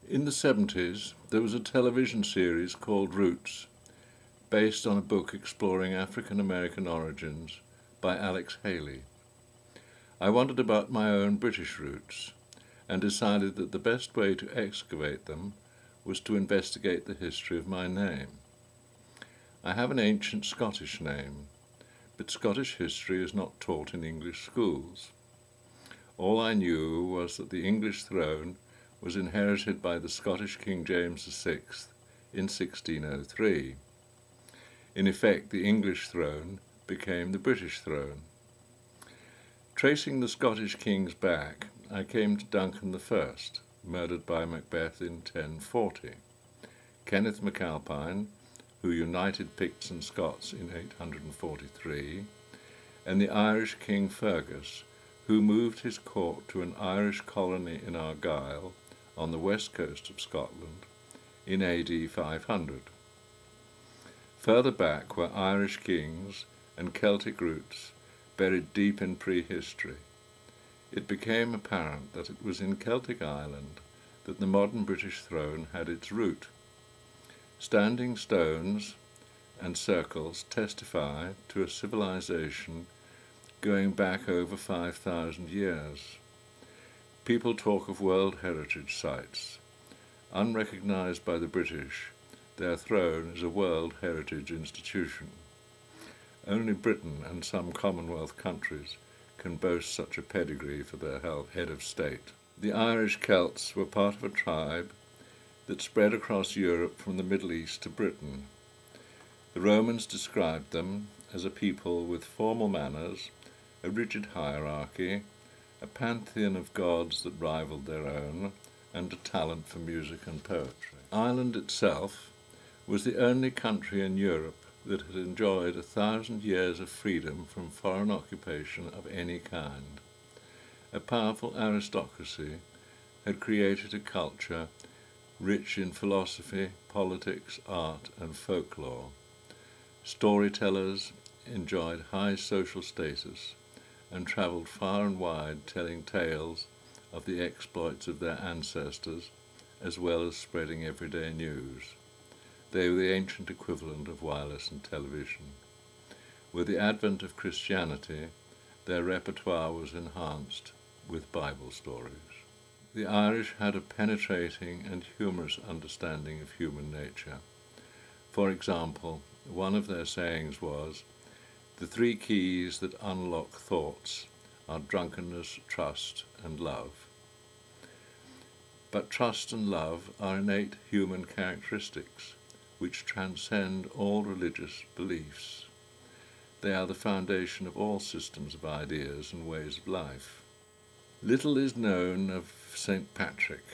In the 70s, there was a television series called Roots, based on a book exploring African American origins by Alex Haley. I wondered about my own British roots and decided that the best way to excavate them was to investigate the history of my name. I have an ancient Scottish name, but Scottish history is not taught in English schools. All I knew was that the English throne was inherited by the Scottish King James VI in 1603. In effect, the English throne became the British throne. Tracing the Scottish kings back, I came to Duncan I, murdered by Macbeth in 1040, Kenneth MacAlpine, who united Picts and Scots in 843, and the Irish King Fergus, who moved his court to an Irish colony in Argyll on the west coast of Scotland in AD 500. Further back were Irish kings and Celtic roots buried deep in prehistory. It became apparent that it was in Celtic Ireland that the modern British throne had its root. Standing stones and circles testify to a civilization going back over 5,000 years. People talk of World Heritage Sites. Unrecognised by the British, their throne is a World Heritage institution. Only Britain and some Commonwealth countries can boast such a pedigree for their head of state. The Irish Celts were part of a tribe that spread across Europe from the Middle East to Britain. The Romans described them as a people with formal manners, a rigid hierarchy, a pantheon of gods that rivaled their own, and a talent for music and poetry. Ireland itself was the only country in Europe that had enjoyed 1,000 years of freedom from foreign occupation of any kind. A powerful aristocracy had created a culture rich in philosophy, politics, art, and folklore. Storytellers enjoyed high social status and travelled far and wide telling tales of the exploits of their ancestors, as well as spreading everyday news. They were the ancient equivalent of wireless and television. With the advent of Christianity, their repertoire was enhanced with Bible stories. The Irish had a penetrating and humorous understanding of human nature. For example, one of their sayings was, "The three keys that unlock thoughts are drunkenness, trust, and love." But trust and love are innate human characteristics which transcend all religious beliefs. They are the foundation of all systems of ideas and ways of life. Little is known of St. Patrick.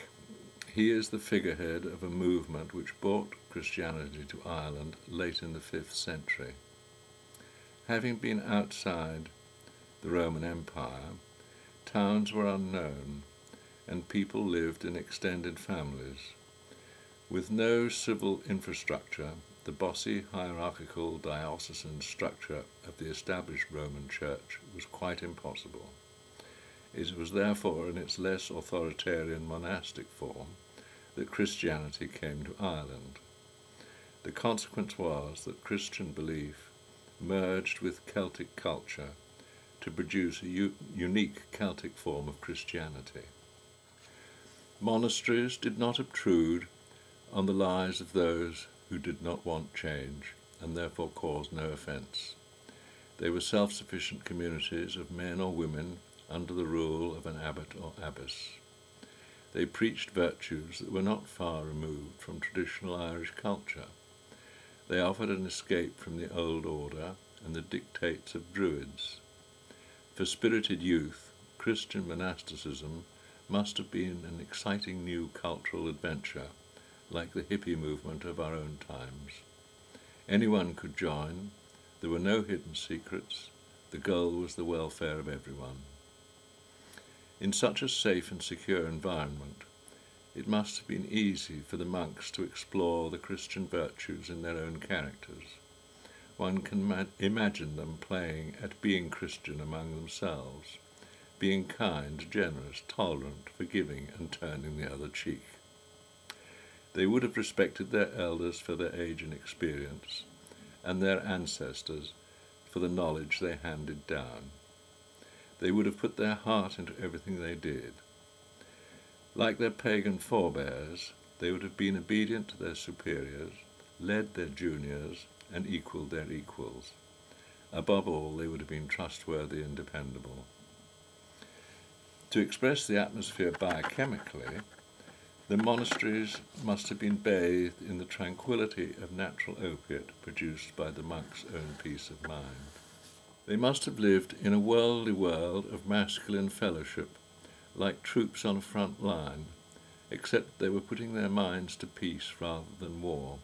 He is the figurehead of a movement which brought Christianity to Ireland late in the 5th century. Having been outside the Roman Empire, towns were unknown, and people lived in extended families. With no civil infrastructure, the bossy, hierarchical, diocesan structure of the established Roman Church was quite impossible. It was therefore in its less authoritarian monastic form that Christianity came to Ireland. The consequence was that Christian belief merged with Celtic culture to produce a unique Celtic form of Christianity. Monasteries did not obtrude on the lives of those who did not want change and therefore caused no offence. They were self-sufficient communities of men or women under the rule of an abbot or abbess. They preached virtues that were not far removed from traditional Irish culture. They offered an escape from the old order and the dictates of Druids. For spirited youth, Christian monasticism must have been an exciting new cultural adventure, like the hippie movement of our own times. Anyone could join, there were no hidden secrets, the goal was the welfare of everyone. In such a safe and secure environment, it must have been easy for the monks to explore the Christian virtues in their own characters. One can imagine them playing at being Christian among themselves, being kind, generous, tolerant, forgiving, and turning the other cheek. They would have respected their elders for their age and experience, and their ancestors for the knowledge they handed down. They would have put their heart into everything they did. Like their pagan forebears, they would have been obedient to their superiors, led their juniors, and equalled their equals. Above all, they would have been trustworthy and dependable. To express the atmosphere biochemically, the monasteries must have been bathed in the tranquility of natural opiate produced by the monk's own peace of mind. They must have lived in a worldly world of masculine fellowship, like troops on a front line, except they were putting their minds to peace rather than war.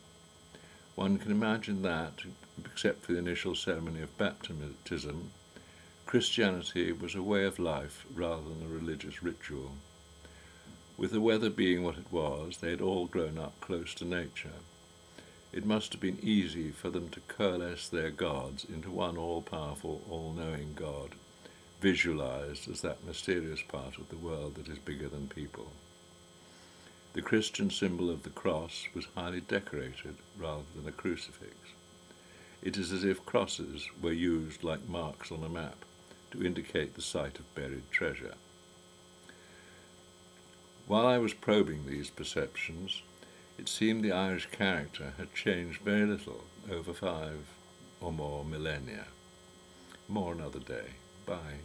One can imagine that, except for the initial ceremony of baptism, Christianity was a way of life rather than a religious ritual. With the weather being what it was, they had all grown up close to nature. It must have been easy for them to coalesce their gods into one all-powerful, all-knowing God, visualized as that mysterious part of the world that is bigger than people. The Christian symbol of the cross was highly decorated rather than a crucifix. It is as if crosses were used like marks on a map to indicate the site of buried treasure. While I was probing these perceptions, it seemed the Irish character had changed very little over 5 or more millennia. More another day. Bye.